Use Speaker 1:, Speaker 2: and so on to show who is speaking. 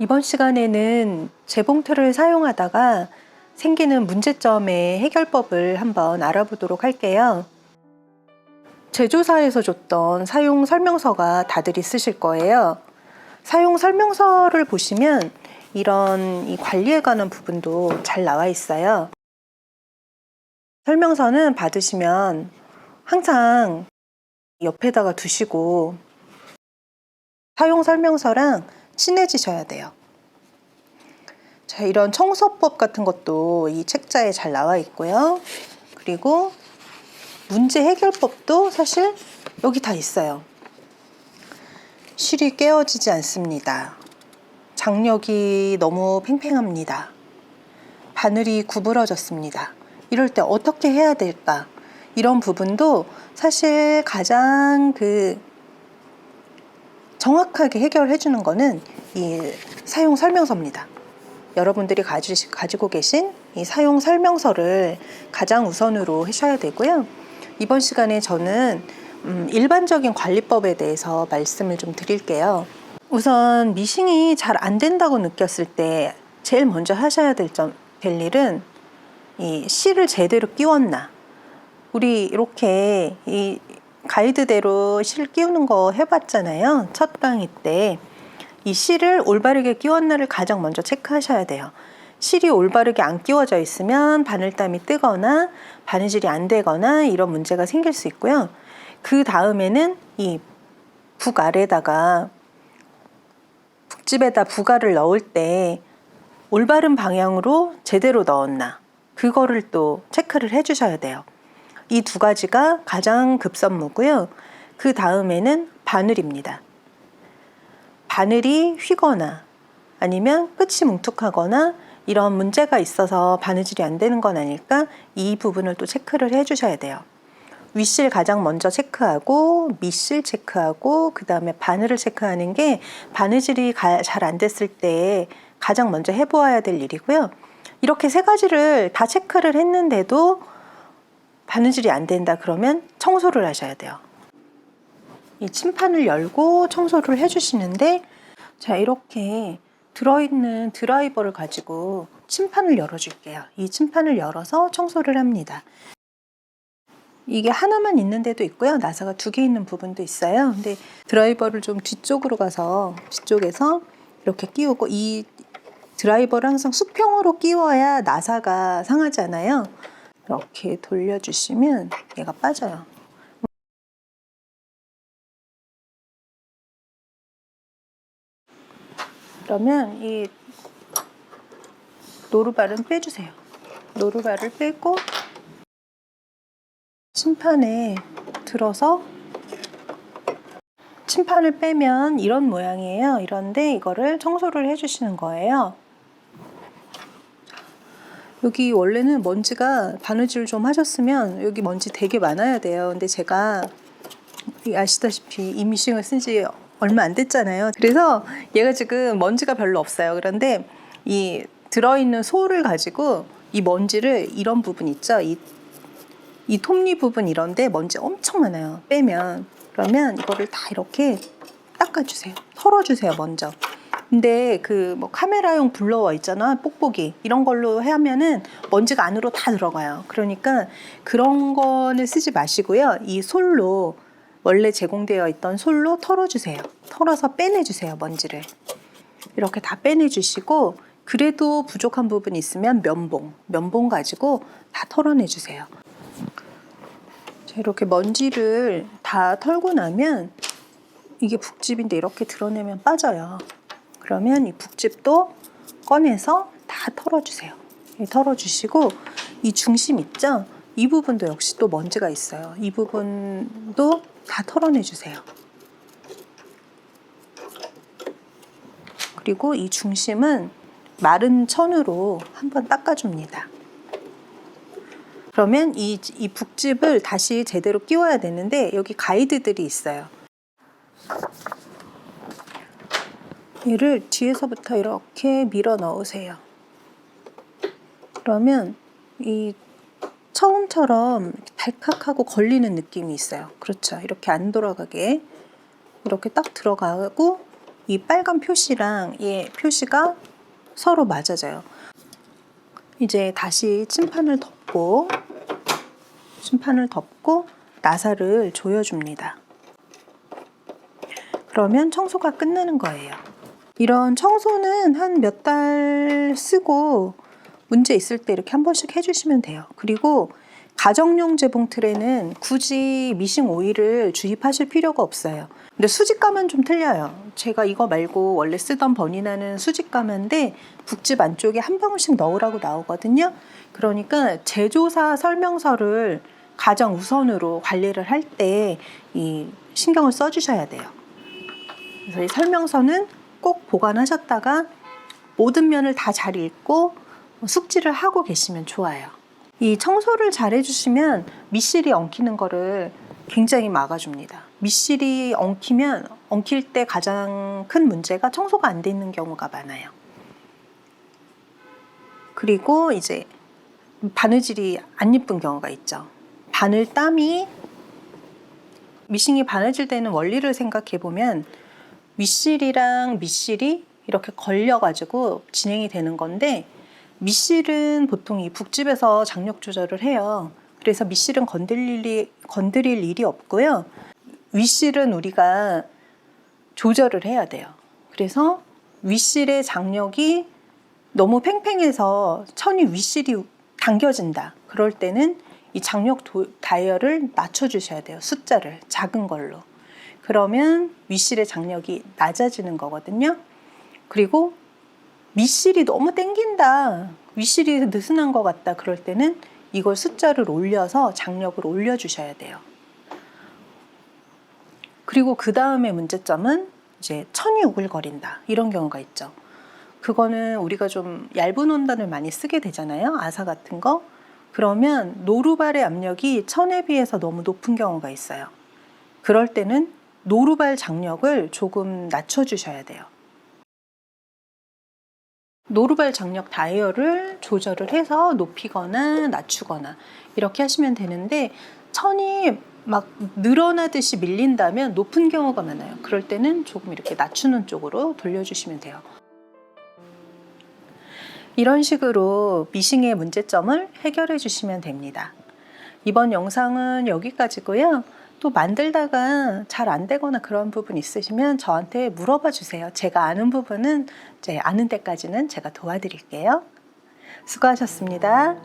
Speaker 1: 이번 시간에는 재봉틀을 사용하다가 생기는 문제점의 해결법을 한번 알아보도록 할게요. 제조사에서 줬던 사용 설명서가 다들 있으실 거예요. 사용 설명서를 보시면 이런 관리에 관한 부분도 잘 나와 있어요. 설명서는 받으시면 항상 옆에다가 두시고 사용 설명서랑 친해지셔야 돼요. 자, 이런 청소법 같은 것도 이 책자에 잘 나와 있고요. 그리고 문제 해결법도 사실 여기 다 있어요. 실이 깨어지지 않습니다. 장력이 너무 팽팽합니다. 바늘이 구부러졌습니다. 이럴 때 어떻게 해야 될까? 이런 부분도 사실 가장 정확하게 해결해 주는 거는 이 사용 설명서입니다. 여러분들이 가지고 계신 이 사용 설명서를 가장 우선으로 하셔야 되고요. 이번 시간에 저는 일반적인 관리법에 대해서 말씀을 좀 드릴게요. 우선 미싱이 잘 안 된다고 느꼈을 때 제일 먼저 하셔야 될 일은 이 실을 제대로 끼웠나. 우리 이렇게 이 가이드대로 실 끼우는 거 해봤잖아요. 첫 강의 때. 이 실을 올바르게 끼웠나를 가장 먼저 체크하셔야 돼요. 실이 올바르게 안 끼워져 있으면 바늘땀이 뜨거나 바느질이 안 되거나 이런 문제가 생길 수 있고요. 그 다음에는 이 북 아래다가 북집에다 부가를 넣을 때 올바른 방향으로 제대로 넣었나, 그거를 또 체크를 해주셔야 돼요. 이 두 가지가 가장 급선무고요. 그 다음에는 바늘입니다. 바늘이 휘거나 아니면 끝이 뭉툭하거나 이런 문제가 있어서 바느질이 안 되는 건 아닐까? 이 부분을 또 체크를 해주셔야 돼요. 윗실 가장 먼저 체크하고 밑실 체크하고 그 다음에 바늘을 체크하는 게 바느질이 잘 안 됐을 때 가장 먼저 해보아야 될 일이고요. 이렇게 세 가지를 다 체크를 했는데도 바느질이 안 된다 그러면 청소를 하셔야 돼요. 이 침판을 열고 청소를 해주시는데, 자, 이렇게 들어있는 드라이버를 가지고 침판을 열어줄게요. 이 침판을 열어서 청소를 합니다. 이게 하나만 있는 데도 있고요. 나사가 2개 있는 부분도 있어요. 근데 드라이버를 좀 뒤쪽으로 가서 뒤쪽에서 이렇게 끼우고, 이 드라이버를 항상 수평으로 끼워야 나사가 상하지 않아요. 이렇게 돌려주시면 얘가 빠져요. 그러면 이 노루발은 빼주세요. 노루발을 빼고 침판에 들어서 침판을 빼면 이런 모양이에요. 이런데 이거를 청소를 해주시는 거예요. 여기 원래는 먼지가, 바느질 좀 하셨으면 여기 먼지 되게 많아야 돼요. 근데 제가 아시다시피 이 미싱을 쓴 지 얼마 안 됐잖아요. 그래서 얘가 지금 먼지가 별로 없어요. 그런데 이 들어있는 솔을 가지고 이 먼지를, 이런 부분 있죠? 이 톱니 부분 이런데 먼지 엄청 많아요. 빼면. 그러면 이거를 다 이렇게 닦아주세요. 털어주세요, 먼저. 근데 뭐 카메라용 블로워 있잖아, 뽁뽁이, 이런 걸로 하면은 먼지가 안으로 다 들어가요. 그러니까 그런 거는 쓰지 마시고요. 이 솔로, 원래 제공되어 있던 솔로 털어주세요. 털어서 빼내주세요, 먼지를. 이렇게 다 빼내주시고, 그래도 부족한 부분이 있으면 면봉 가지고 다 털어내주세요. 이렇게 먼지를 다 털고 나면, 이게 북집인데 이렇게 드러내면 빠져요. 그러면 이 북집도 꺼내서 다 털어주세요. 털어주시고, 이 중심 있죠? 이 부분도 역시 또 먼지가 있어요. 이 부분도 다 털어내주세요. 그리고 이 중심은 마른 천으로 한번 닦아줍니다. 그러면 이 북집을 다시 제대로 끼워야 되는데, 여기 가이드들이 있어요. 얘를 뒤에서부터 이렇게 밀어 넣으세요. 그러면 이 처음처럼 달칵하고 걸리는 느낌이 있어요. 그렇죠. 이렇게 안 돌아가게 이렇게 딱 들어가고, 이 빨간 표시랑 이 표시가 서로 맞아져요. 이제 다시 침판을 덮고 나사를 조여줍니다. 그러면 청소가 끝나는 거예요. 이런 청소는 한 몇 달 쓰고 문제 있을 때 이렇게 한 번씩 해주시면 돼요. 그리고 가정용 재봉 틀에는 굳이 미싱 오일을 주입하실 필요가 없어요. 근데 수직감은 좀 틀려요. 제가 이거 말고 원래 쓰던 버니나는 수직감인데 북집 안쪽에 한 방울씩 넣으라고 나오거든요. 그러니까 제조사 설명서를 가장 우선으로 관리를 할 때 이 신경을 써주셔야 돼요. 그래서 이 설명서는 꼭 보관하셨다가 모든 면을 다 잘 읽고 숙지를 하고 계시면 좋아요. 이 청소를 잘 해주시면 미실이 엉키는 거를 굉장히 막아줍니다. 미실이 엉킬 때 가장 큰 문제가 청소가 안 돼 있는 경우가 많아요. 그리고 이제 바느질이 안 예쁜 경우가 있죠. 바늘땀이 미싱이 바느질 되는 원리를 생각해 보면 윗실이랑 밑실이 이렇게 걸려가지고 진행이 되는 건데, 밑실은 보통 이 북집에서 장력 조절을 해요. 그래서 밑실은 건드릴 일이 없고요. 윗실은 우리가 조절을 해야 돼요. 그래서 윗실의 장력이 너무 팽팽해서 천이 윗실이 당겨진다. 그럴 때는 이 장력 다이얼을 낮춰주셔야 돼요. 숫자를 작은 걸로. 그러면 윗실의 장력이 낮아지는 거거든요. 그리고 밑실이 너무 땡긴다, 윗실이 느슨한 것 같다, 그럴 때는 이걸 숫자를 올려서 장력을 올려주셔야 돼요. 그리고 그 다음에 문제점은 이제 천이 우글거린다, 이런 경우가 있죠. 그거는 우리가 좀 얇은 원단을 많이 쓰게 되잖아요. 아사 같은 거. 그러면 노루발의 압력이 천에 비해서 너무 높은 경우가 있어요. 그럴 때는 노루발 장력을 조금 낮춰주셔야 돼요. 노루발 장력 다이얼을 조절을 해서 높이거나 낮추거나 이렇게 하시면 되는데, 천이 막 늘어나듯이 밀린다면 높은 경우가 많아요. 그럴 때는 조금 이렇게 낮추는 쪽으로 돌려주시면 돼요. 이런 식으로 미싱의 문제점을 해결해 주시면 됩니다. 이번 영상은 여기까지고요. 또 만들다가 잘 안 되거나 그런 부분 있으시면 저한테 물어봐 주세요. 제가 아는 부분은 아는 데까지는 제가 도와드릴게요. 수고하셨습니다.